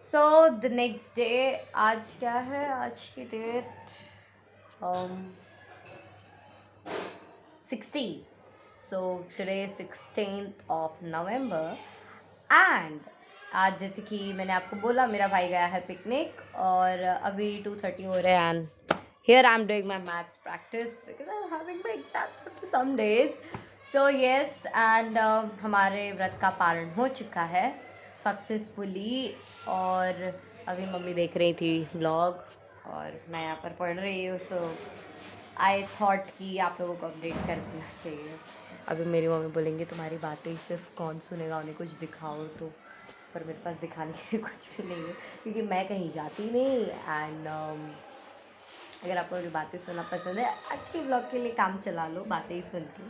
So the next day, आज क्या है, आज की date 16. So today 16th of November and आज जैसे कि मैंने आपको बोला मेरा भाई गया है पिकनिक और अभी 2:30 हो रहे हैं and here I am doing my maths practice because I am having my exams after some days. So yes and हमारे व्रत का पारण हो चुका है सक्सेसफुली और अभी मम्मी देख रही थी व्लॉग और मैं यहाँ पर पढ़ रही हूँ. सो आई थॉट कि आप लोगों को अपडेट कर देना चाहिए. अभी मेरी मम्मी बोलेंगे तुम्हारी बातें सिर्फ कौन सुनेगा, उन्हें कुछ दिखाओ तो. पर मेरे पास दिखाने के लिए कुछ भी नहीं है क्योंकि मैं कहीं जाती नहीं एंड अगर आपको मेरी बातें सुनना पसंद है आज के ब्लॉग के लिए काम चला लो बातें ही सुन के.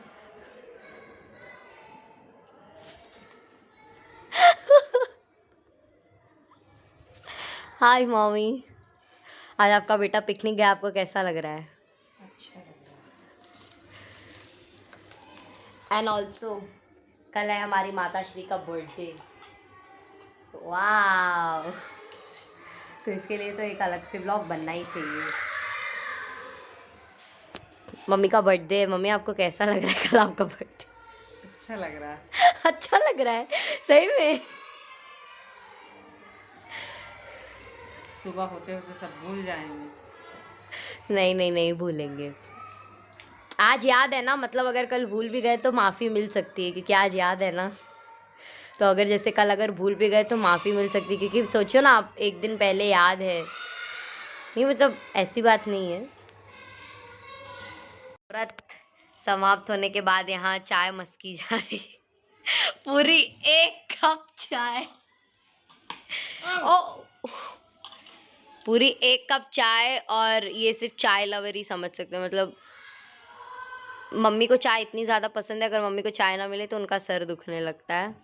हाय मम्मी, आज आपका बेटा पिकनिक गया, आपको कैसा लग रहा है? अच्छा लग एंड ऑल्सो कल है हमारी माता श्री का बर्थडे. वाह, तो इसके लिए तो एक अलग से ब्लॉग बनना ही चाहिए. मम्मी का बर्थडे है. मम्मी आपको कैसा लग रहा है कल आपका बर्थडे? अच्छा लग रहा है। अच्छा लग रहा है सही में? सुबह होते होते सब भूल जाएंगे। नहीं नहीं नहीं भूलेंगे. आज याद है ना, मतलब अगर कल भूल भी गए तो माफ़ी मिल सकती है क्योंकि आज याद है ना. तो अगर जैसे कल अगर भूल भी गए तो माफ़ी मिल सकती है क्योंकि सोचो ना आप एक दिन पहले याद है. नहीं मतलब ऐसी बात नहीं है. व्रत समाप्त होने के बाद यहाँ चाय मस्की जा रही है. पूरी 1 कप चाय. ओ, पूरी 1 कप चाय. और ये सिर्फ चाय लवर ही समझ सकते हैं. मतलब मम्मी को चाय इतनी ज़्यादा पसंद है, अगर मम्मी को चाय ना मिले तो उनका सर दुखने लगता है.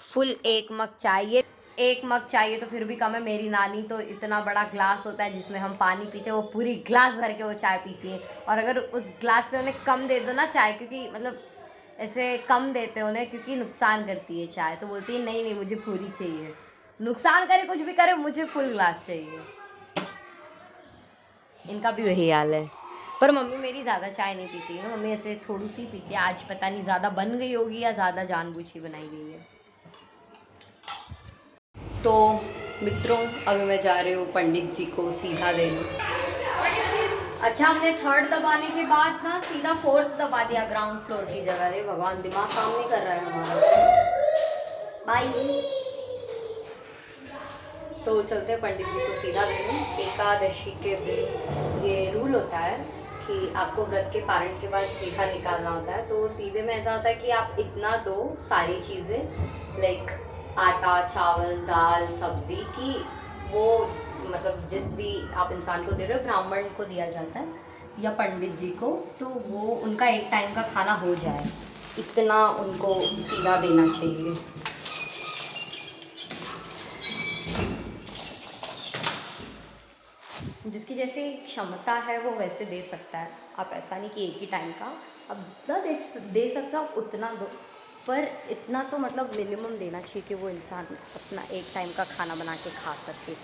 फुल 1 मग चाहिए. 1 मग चाहिए तो फिर भी कम है. मेरी नानी तो इतना बड़ा ग्लास होता है जिसमें हम पानी पीते हैं, वो पूरी ग्लास भर के वो चाय पीती है. और अगर उस ग्लास से उन्हें कम दे दो ना चाय, क्योंकि मतलब ऐसे कम देते हैं उन्हें क्योंकि नुकसान करती है चाय, तो बोलती है नहीं नहीं मुझे पूरी चाहिए. नुकसान करे कुछ भी करे मुझे फुल ग्लास चाहिए. इनका भी वही हाल है. पर मम्मी मेरी ज़्यादा चाय नहीं पीती है ना, मम्मी ऐसे थोड़ी सी पीती है. आज पता नहीं ज़्यादा बन गई होगी या ज़्यादा जानबूझ के बनाई गई है. तो मित्रों अभी मैं जा रही हूँ पंडित जी को सीधा देने. अच्छा, हमने 3rd दबाने के बाद ना सीधा 4th दबा दिया ग्राउंड फ्लोर की जगह. अरे भगवान, दिमाग काम नहीं कर रहा है हमारा. बाय. तो चलते हैं पंडित जी को सीधा देने. एकादशी के दिन ये रूल होता है कि आपको व्रत के पारण के बाद सीधा निकालना होता है. तो सीधे में ऐसा होता है कि आप इतना दो सारी चीज़ें लाइक आटा चावल दाल सब्जी की, वो मतलब जिस भी आप इंसान को दे रहे हो ब्राह्मण को दिया जाता है या पंडित जी को, तो वो उनका एक टाइम का खाना हो जाए इतना उनको सीधा देना चाहिए. जिसकी जैसी क्षमता है वो वैसे दे सकता है. आप ऐसा नहीं कि एक ही टाइम का आप जितना दे सकते हो आप उतना दो. पर इतना तो मतलब मिनिमम देना चाहिए कि वो इंसान अपना एक टाइम का खाना बना के खा सके.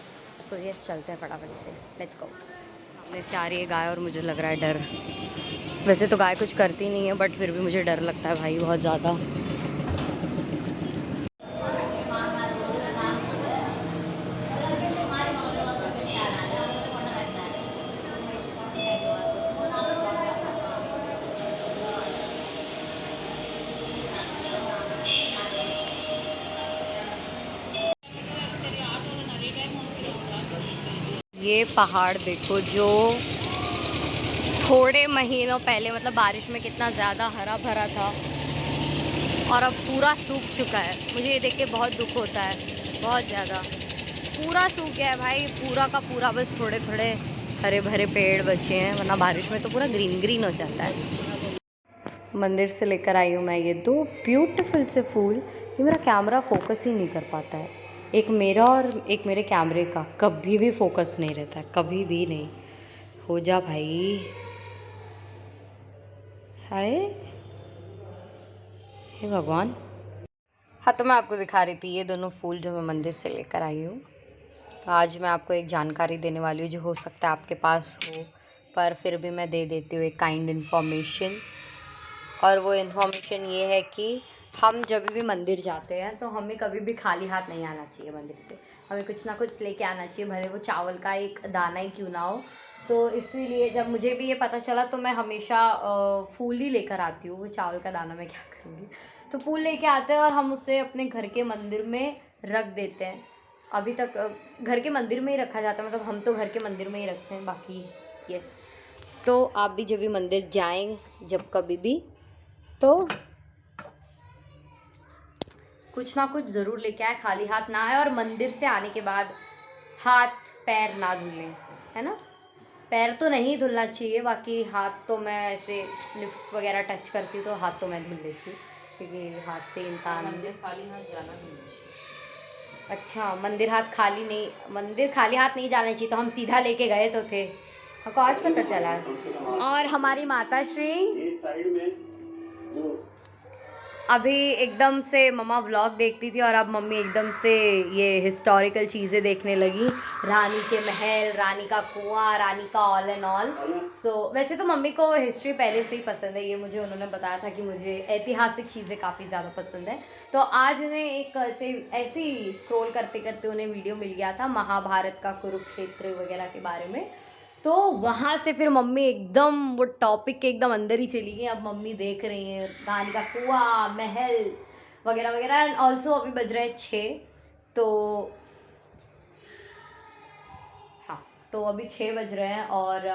सो यस, चलते हैं फटाफट से. Let's go. सामने से आ रही है गाय और मुझे लग रहा है डर. वैसे तो गाय कुछ करती नहीं है बट फिर भी मुझे डर लगता है भाई बहुत ज़्यादा. ये पहाड़ देखो जो थोड़े महीनों पहले मतलब बारिश में कितना ज़्यादा हरा भरा था और अब पूरा सूख चुका है. मुझे ये देख के बहुत दुख होता है, बहुत ज़्यादा. पूरा सूख गया है भाई, पूरा का पूरा. बस थोड़े थोड़े हरे भरे पेड़ बचे हैं, वरना बारिश में तो पूरा ग्रीन ग्रीन हो जाता है. मंदिर से लेकर आई हूँ मैं ये 2 ब्यूटीफुल से फूल. ये मेरा कैमरा फोकस ही नहीं कर पाता है. एक मेरा और एक मेरे कैमरे का कभी भी फोकस नहीं रहता है, कभी भी नहीं. हो जा भाई. हाय, हे भगवान. हाँ, तो मैं आपको दिखा रही थी ये दोनों फूल जो मैं मंदिर से लेकर आई हूँ. आज मैं आपको एक जानकारी देने वाली हूँ जो हो सकता है आपके पास हो, पर फिर भी मैं दे देती हूँ एक काइंड इन्फॉर्मेशन। और वो इन्फॉर्मेशन ये है कि हम जब भी मंदिर जाते हैं तो हमें कभी भी खाली हाथ नहीं आना चाहिए मंदिर से। हमें कुछ ना कुछ लेके आना चाहिए, भले वो चावल का एक दाना ही क्यों ना हो। तो इसीलिए जब मुझे भी ये पता चला तो मैं हमेशा फूल ही लेकर आती हूँ। वो चावल का दाना मैं क्या करूँगी, तो फूल लेके आते हैं और हम उसे अपने घर के मंदिर में रख देते हैं। अभी तक घर के मंदिर में ही रखा जाता है, मतलब हम तो घर के मंदिर में ही रखते हैं। बाकी यस, तो आप भी जब भी मंदिर जाएं, जब कभी भी, तो कुछ ना कुछ ज़रूर लेके आए, खाली हाथ ना आए। और मंदिर से आने के बाद हाथ पैर ना धुलें, है ना। पैर तो नहीं धुलना चाहिए, बाकी हाथ तो मैं ऐसे लिफ्ट्स वगैरह टच करती हूँ तो हाथ तो मैं धुल लेती हूँ, क्योंकि हाथ से इंसान मंदिर खाली हाथ जाना नहीं चाहिए। अच्छा, मंदिर खाली हाथ नहीं जाना चाहिए, तो हम सीधा लेके गए तो थे, हमको आज पता चला। और हमारी माता श्री अभी एकदम से मम्मा व्लॉग देखती थी और अब मम्मी एकदम से ये हिस्टोरिकल चीज़ें देखने लगी। रानी के महल, रानी का कुआं, रानी का ऑल एंड ऑल। सो वैसे तो मम्मी को हिस्ट्री पहले से ही पसंद है, ये मुझे उन्होंने बताया था कि मुझे ऐतिहासिक चीज़ें काफ़ी ज़्यादा पसंद है। तो आज उन्हें एक ऐसे ही स्क्रॉल करते करते उन्हें वीडियो मिल गया था महाभारत का, कुरुक्षेत्र वगैरह के बारे में। तो वहाँ से फिर मम्मी एकदम वो टॉपिक के एकदम अंदर ही चली गई। अब मम्मी देख रही हैं रानी का कुआं, महल वगैरह वगैरह। एंड ऑल्सो अभी बज रहे हैं 6, तो हाँ, तो अभी 6 बज रहे हैं। और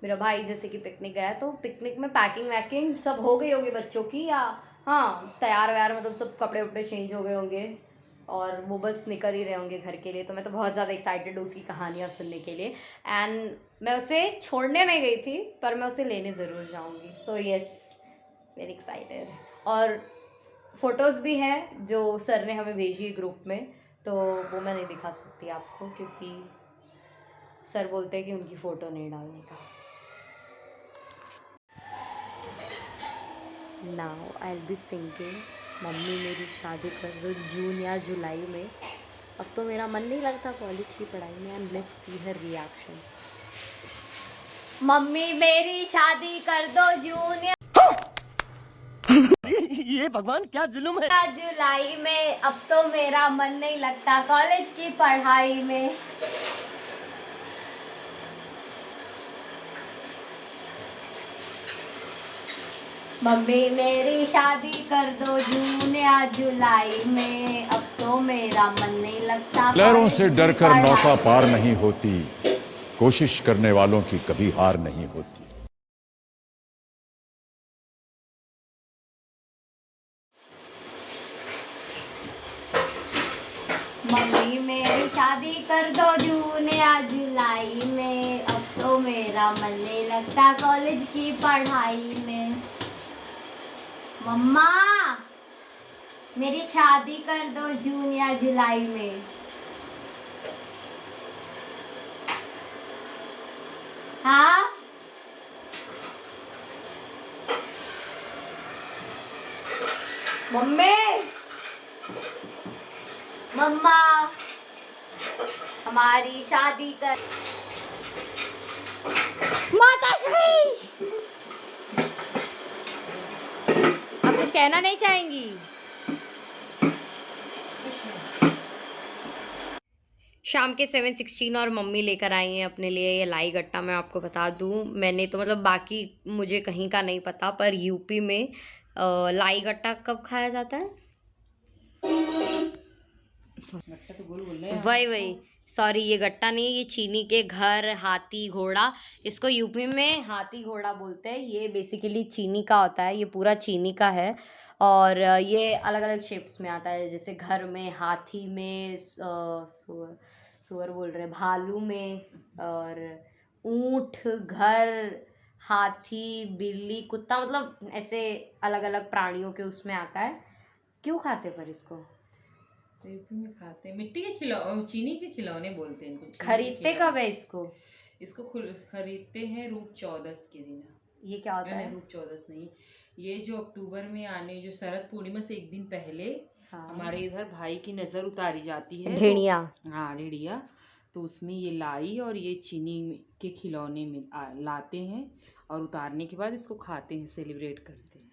मेरा भाई जैसे कि पिकनिक गया, तो पिकनिक में पैकिंग वैकिंग सब हो गई होगी बच्चों की, या हाँ तैयार व्यार, मतलब सब कपड़े वपड़े चेंज हो गए होंगे और वो बस निकल ही रहे होंगे घर के लिए। तो मैं तो बहुत ज़्यादा एक्साइटेड हूँ उसकी कहानियाँ सुनने के लिए। एंड मैं उसे छोड़ने नहीं गई थी, पर मैं उसे लेने ज़रूर जाऊँगी। So yes, very excited. और फोटोज़ भी हैं जो सर ने हमें भेजी है ग्रुप में, तो वो मैं नहीं दिखा सकती आपको, क्योंकि सर बोलते हैं कि उनकी फ़ोटो नहीं डालने का। Now I will be singing mummy मेरी शादी कर दो जून या जुलाई में। अब तो मेरा मन नहीं लगता कॉलेज की पढ़ाई में। And let's see her reaction. Mummy मेरी शादी कर दो जून या ये भगवान क्या जुल्म है। जुलाई में। अब तो मेरा मन नहीं लगता कॉलेज की पढ़ाई में। मम्मी मेरी शादी कर दो जून या जुलाई में। अब तो मेरा मन नहीं लगता लहरों से कॉलेज की डरकर नौका पढ़ाई पार में। नहीं होती, कोशिश करने वालों की कभी हार नहीं होती। मम्मी मेरी शादी कर दो जून या जुलाई में। अब तो मेरा मन नहीं लगता कॉलेज की पढ़ाई में। मम्मा मेरी शादी कर दो जून या जुलाई में। हाँ मम्मी, मम्मा हमारी शादी कर। माताश्री अब कुछ कहना नहीं चाहेंगी? शाम के 7:16 और मम्मी लेकर आई हैं अपने लिए ये लाई गट्टा। मैं आपको बता दूं, मैंने तो मतलब बाकी मुझे कहीं का नहीं पता, पर यूपी में लाई गट्टा कब खाया जाता है? गट्टा तो गोल बोल रहे हैं वही इसको। वही, सॉरी, ये गट्टा नहीं है, ये चीनी के घर, हाथी घोड़ा। इसको यूपी में हाथी घोड़ा बोलते हैं। ये बेसिकली चीनी का होता है, ये पूरा चीनी का है। और ये अलग अलग शेप्स में आता है, जैसे घर में, हाथी में, सुअर, सुअर बोल रहे, भालू में, और ऊंट, घर, हाथी, बिल्ली, कुत्ता, मतलब ऐसे अलग अलग प्राणियों के उसमें आता है। क्यों खाते पर इसको? तो यूपी में खाते हैं मिट्टी के खिलौने, चीनी के खिलौने बोलते हैं इनको, चीनी के खरीदते खिलौने। कब है इसको? इसको खरीदते हैं रूप चौदस के दिन। ये क्या होता नहीं, है? रूप चौदस नहीं, ये जो अक्टूबर में आने, जो शरद पूर्णिमा से एक दिन पहले हाँ, हमारे इधर भाई की नजर उतारी जाती है। तो ढेड़िया। हाँ, ढेड़िया। तो उसमें ये लाई और ये चीनी के खिलौने लाते हैं और उतारने के बाद इसको खाते हैं, सेलिब्रेट करते हैं।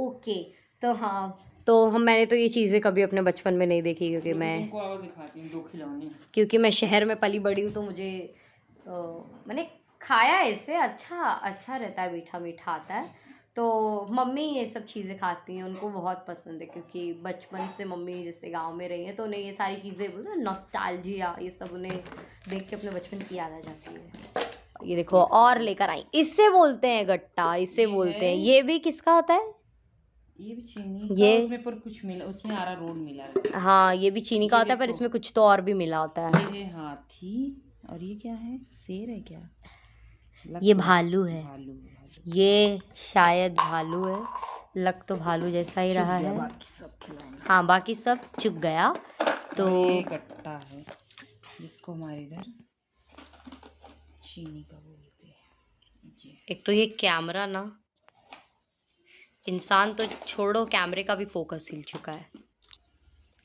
ओके। तो हाँ, तो मैंने तो ये चीज़ें कभी अपने बचपन में नहीं देखी, क्योंकि तुमको और दिखाती हूँ 2 खिलौने। क्योंकि मैं शहर में पली बड़ी हूँ, तो मुझे मैंने खाया है इससे, अच्छा रहता है, मीठा मीठा आता है। तो मम्मी ये सब चीज़ें खाती हैं, उनको बहुत पसंद है, क्योंकि बचपन से मम्मी जैसे गांव में रही है, तो उन्हें ये सारी चीज़ें बोलते हैं नॉस्टैल्जिया, ये सब उन्हें देख के अपने बचपन की याद आ जाती है। ये देखो और लेकर आई, इससे बोलते हैं गट्टा, इससे बोलते हैं। ये भी किसका होता है? ये भी चीनी का, ये उसमें पर कुछ मिला, उसमें आरारोट मिला है। हाँ, ये भी चीनी का होता है, पर इसमें कुछ तो और भी मिला होता है। ये है हाथी, और ये क्या है? शेर है क्या? ये भालू है। भालू। ये शायद भालू है, लग तो भालू जैसा ही रहा है। बाकी सब खिलौने। हाँ, बाकी सब चुक गया। तो ये गट्टा है, जिसको हमारे इधर चीनी का बोलते हैं। एक तो ये कैमरा ना, इंसान तो छोड़ो, कैमरे का भी फोकस हिल चुका है।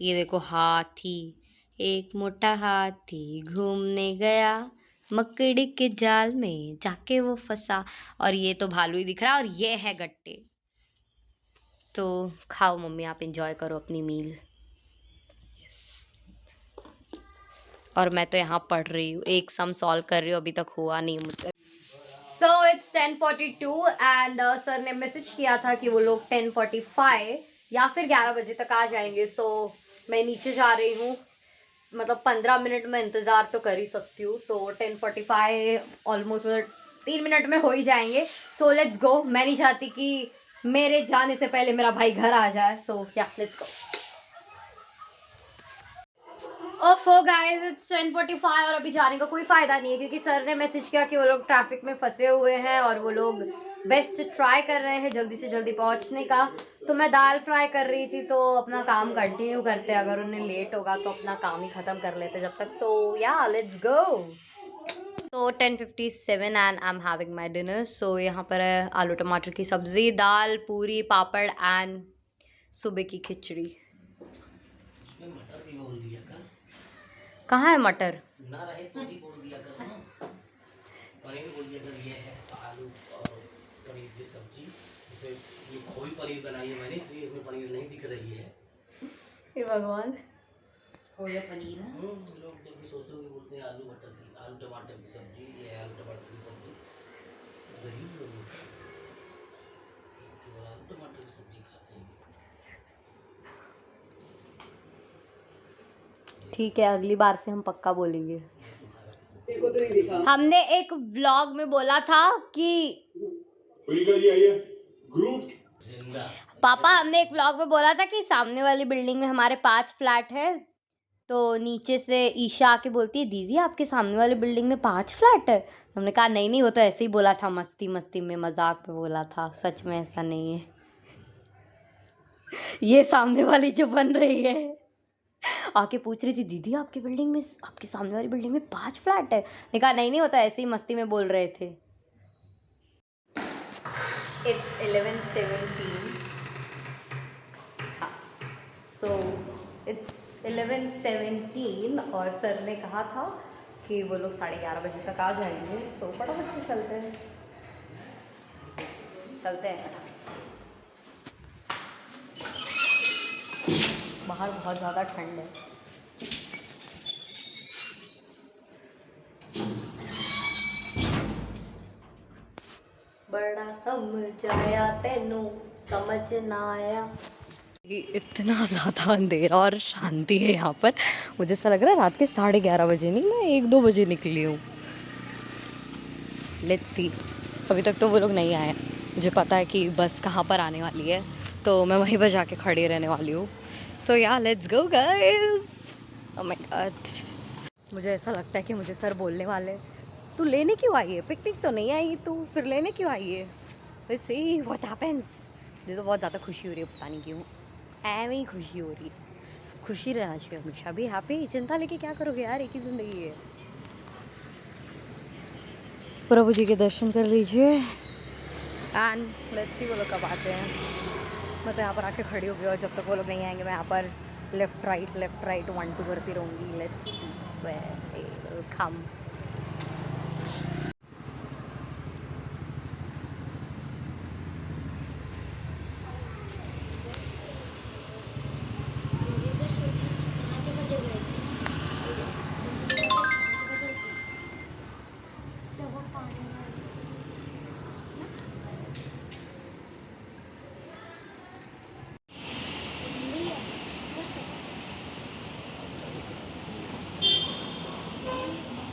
ये देखो हाथी, एक मोटा हाथी घूमने गया, मकड़ी के जाल में जाके वो फंसा। और ये तो भालू ही दिख रहा है, और ये है गट्टे। तो खाओ मम्मी, आप एंजॉय करो अपनी मील। और मैं तो यहाँ पढ़ रही हूँ, एक सम सॉल्व कर रही हूँ, अभी तक हुआ नहीं मुझसे। सो इट्स 10:42 एंड सर ने मैसेज किया था कि वो लोग 10:45 या फिर 11 बजे तक आ जाएंगे। सो मैं नीचे जा रही हूँ, मतलब 15 मिनट में इंतज़ार तो कर ही सकती हूँ। तो 10:45 ऑलमोस्ट, मतलब 3 मिनट में हो ही जाएंगे। So let's go. मैं नहीं चाहती कि मेरे जाने से पहले मेरा भाई घर आ जाए। सो या लेट्स गो। ओफो गाइस, इट्स 10:45 और अभी जाने का कोई फ़ायदा नहीं है, क्योंकि सर ने मैसेज किया कि वो लोग ट्रैफिक में फंसे हुए हैं और वो लोग बेस्ट ट्राई कर रहे हैं जल्दी से जल्दी पहुंचने का। तो मैं दाल फ्राई कर रही थी, तो अपना काम कंटिन्यू करते, अगर उन्हें लेट होगा तो अपना काम ही ख़त्म कर लेते जब तक। सो या लेट्स गो। तो 10:57 and I am having my dinner. So यहाँ पर है आलू टमाटर की सब्ज़ी, दाल, पूरी, पापड़ एंड सुबह की खिचड़ी। कहाँ है मटर? ना रहे तो ही बोल दिया कर ना, पनीर बोल दिया कर। ये है आलू और पनीर की सब्जी, इसमें ये खोई पनीर बनाई है मैंने, इसलिए इसमें पनीर नहीं दिख रही है। हे भगवान, खोया पनीर है। लोग जब भी सोचते होंगे बोलते हैं आलू टमाटर की सब्जी, ये है आलू टमाटर की सब्जी। गरीब लोग केवल आलू टमाटर की सब्जी खाते हैं। ठीक है, अगली बार से हम पक्का बोलेंगे। हमने एक व्लॉग में बोला था कि पापा, हमने एक व्लॉग में बोला था कि सामने वाली बिल्डिंग में हमारे 5 फ्लैट है। तो नीचे से ईशा आके बोलती है, दीदी आपके सामने वाली बिल्डिंग में 5 फ्लैट है। हमने कहा नहीं, वो तो ऐसे ही बोला था, मस्ती मस्ती में, मजाक में बोला था, सच में ऐसा नहीं है। ये सामने वाली जो बन रही है आके पूछ रही थी, दीदी आपकी बिल्डिंग में, आपकी सामने वाली बिल्डिंग में 5 फ्लैट है। मैंने कहा नहीं, होता ऐसे ही मस्ती में बोल रहे थे। इट्स 11:17। सो इट्स 11:17 और सर ने कहा था कि वो लोग 11:30 बजे तक आ जाएंगे। सो फटाफट से चलते हैं फटाफट से। बाहर बहुत ज़्यादा ठंड है। बड़ा समझाया तेनू समझ ना आया। इतना ज़्यादा अंधेरा और शांति है यहाँ पर, मुझे ऐसा लग रहा है रात के 11:30 बजे नहीं, मैं 1-2 बजे निकली हूँ। Let's see. अभी तक तो वो लोग नहीं आए। मुझे पता है कि बस कहाँ पर आने वाली है, तो मैं वहीं पर जाके खड़ी रहने वाली हूँ। सो या let's go guys. Oh my God, मुझे ऐसा लगता है कि मुझे सर बोलने वाले, तू लेने क्यों आई है? पिकनिक तो नहीं आई तू, फिर लेने क्यों आई है? Let's see what happens. मुझे तो बहुत ज़्यादा खुशी हो रही है, पता नहीं क्यों, ऐਵੇਂ ही खुशी हो रही है। खुशी रहना चाहिए हमेशा, भी हैप्पी। चिंता लेके क्या करोगे यार, एक ही ज़िंदगी है। प्रभु जी के दर्शन कर लीजिए एंड लेट्स सी वो लोग कब आते हैं। मैं तो यहाँ पर आके खड़ी हो गई और जब तक वो लोग नहीं आएंगे मैं यहाँ पर लेफ्ट राइट 1 2 करती रहूँगी. Let's see where it will come.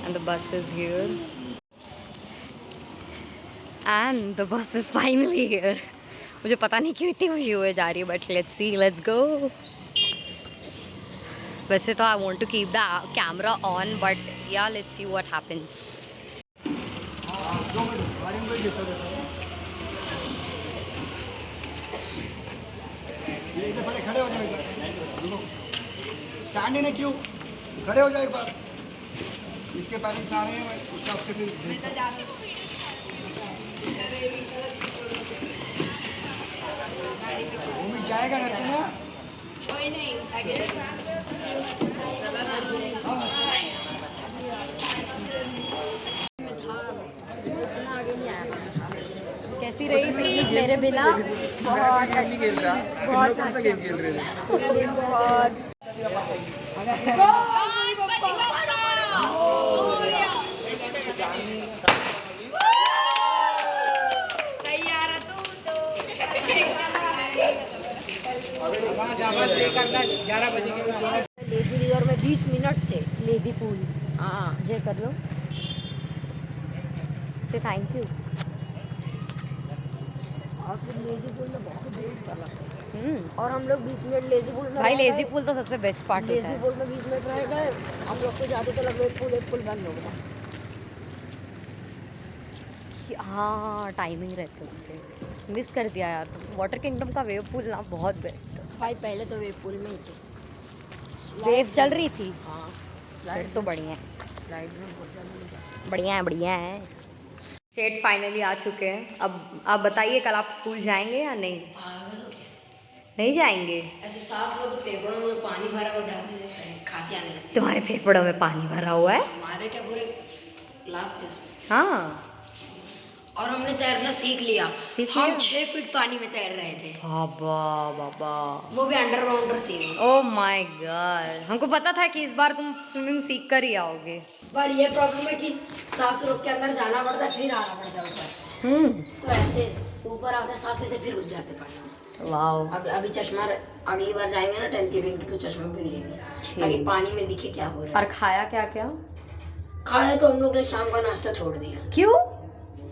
And the bus is here. And the bus is finally here. मुझे पता नहीं क्यों इतनी खुशी हुए जा रही है, but let's see, let's go. वैसे तो I want to keep the camera on, but yeah, let's see what happens. खड़े हो जाओ एक बार. स्टैंड इन क्यों खड़े हो जाओ एक बार. इसके पेरेंट्स आ रहे हैं, उसका आपसे फिर वो भी जाएगा घर पे ना. कोई नहीं कैसी रही पिकनिक मेरे बिना? बहुत बहुत अच्छा. लेजी रिवर में 20 मिनट थे. Lazy pool. हाँ जे कर लो से थैंक यू. और फिर लेजी पूल में बहुत देर का लगता है. और हम लोग 20 मिनट लेजी पूल में. भाई लेजी पूल तो सबसे बेस्ट पार्ट होता है. लेजी पूल में 20 मिनट रह गए. हम लोग तो जाते तो लग रहा एक पुल बंद हो गया. हाँ टाइमिंग रहते उसके. मिस कर दिया यार. तो वाटर किंगडम का वेव पूल ना बहुत बेस्ट. भाई पहले तो वेव पूल में ही थे. वेव चल रही थी. हाँ स्लाइड तो बढ़िया है. स्लाइड में बहुत बढ़िया है. सेट फाइनली आ चुके हैं. अब आप बताइए कल आप स्कूल जाएंगे या नहीं? नहीं जाएंगे? ऐसे सांस लो तो फेफड़ों में पानी भरा हुआ दर्द खांसी आने लगती है. तुम्हारे फेफड़ों में पानी भरा हुआ है? हमारे क्या पूरे क्लास थे. हाँ और हमने तैरना सीख लिया. हम 6 फीट पानी में तैर रहे थे. बाबा वो भी under water swimming. Oh my God. हमको पता था कि इस बार तुम स्विमिंग सीख कर ही आओगे. पर ये प्रॉब्लम है कि सांस रोक के अंदर जाना पड़ता फिर आना पड़ता ऊपर. तो ऐसे ऊपर आते सांस लेते फिर घुस जाते पानी. वाओ. अब अभी चश्मा अगली बार जाएंगे ना 10 के दिन की तो चश्मा भी लेंगे ताकि पानी में दिखे क्या हो रहा है. और खाया क्या क्या? खाया तो हम लोग ने शाम का नाश्ता छोड़ दिया. क्यों?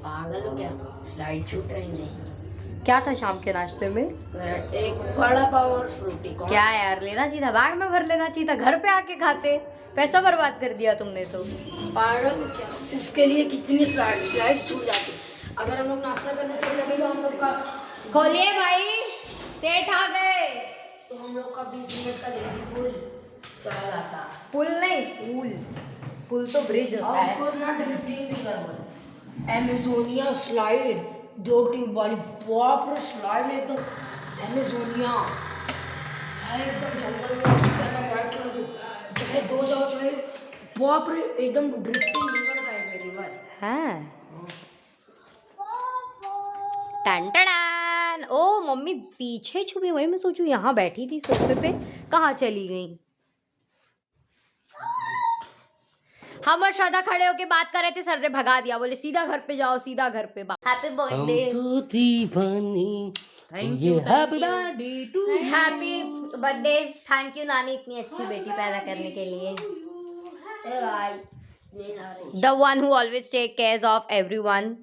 पागल हो क्या? स्लाइड छूट रही नहीं. क्या था शाम के नाश्ते में? एक बड़ा पाव और फ्रूटी. क्या यार लेना चाहिए था. बैग में भर लेना चाहिए था. घर पे आके खाते. पैसा बर्बाद कर दिया तुमने तो. पागल हो क्या? उसके लिए कितनी स्लाइड छूट जाती. अगर हम लोग नाश्ता करने चले जाते तो हम लोग का. खोलिए भाई सेठ आ गए. तो हम लोग का 20 मिनट का लेजी पूल चला जाता. पुल नहीं पुल तो ब्रिज होता है. उसको ना ड्रिफ्टिंग भी करवाते. एमेजोनिया स्लाइड 2 ट्यूब वाली. बाप रे स्लाइड एकदम एमेजोनिया भाई. एकदम जंगल में वाइट कलर की. चाहे 2 जाओ चाहे बाप रे एकदम ड्रिफ्टिंग रिवर टाइप है. रिवर है. टन ओ मम्मी पीछे छुपी. वही मैं सोचूं यहाँ बैठी थी सोफे पे कहाँ चली गई. हम और श्रद्धा खड़े होके बात कर रहे थे. सर ने भगा दिया. बोले सीधा घर पे जाओ सीधा घर पे. Happy birthday. तो दीवानी. Thank you. Happy birthday to. Happy birthday. Thank you नानी इतनी अच्छी बेटी पैदा करने के लिए. The one who always take care of everyone.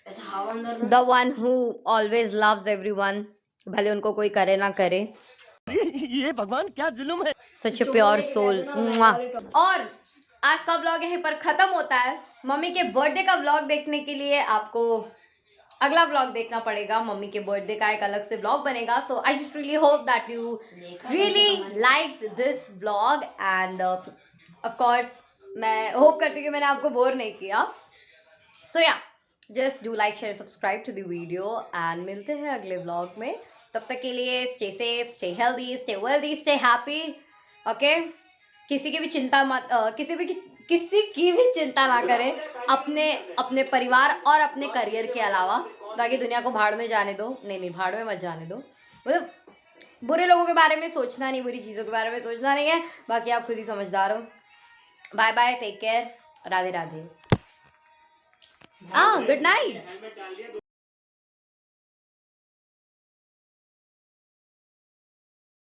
The one who always loves everyone. भले उनको कोई करे ना करे. ये भगवान क्या जुल्म है. सच ए प्योर सोल. और आज का व्लॉग यहीं पर खत्म होता है. मम्मी के बर्थडे का व्लॉग देखने के लिए आपको अगला व्लॉग देखना पड़ेगा. मम्मी के बर्थडे का एक अलग से व्लॉग बनेगा. So I just really hope that you really liked this vlog and of course मैं होप करती हूँ कि मैंने आपको बोर नहीं किया. So yeah just do like share subscribe to the video and मिलते हैं अगले व्लॉग में. तब तक के लिए stay safe, stay healthy, stay wealthy, stay happy. Okay, किसी की भी चिंता मत किसी की भी चिंता ना करें, अपने परिवार और अपने करियर के अलावा। बाकी दुनिया को भाड़ में जाने दो। नहीं, भाड़ में मत जाने दो। मतलब बुरे लोगों के बारे में सोचना नहीं, बुरी चीज़ों के बारे में सोचना नहीं है। बाकी आप खुद ही समझदार हो। Bye bye, take care, Radhe Radhe. Good night.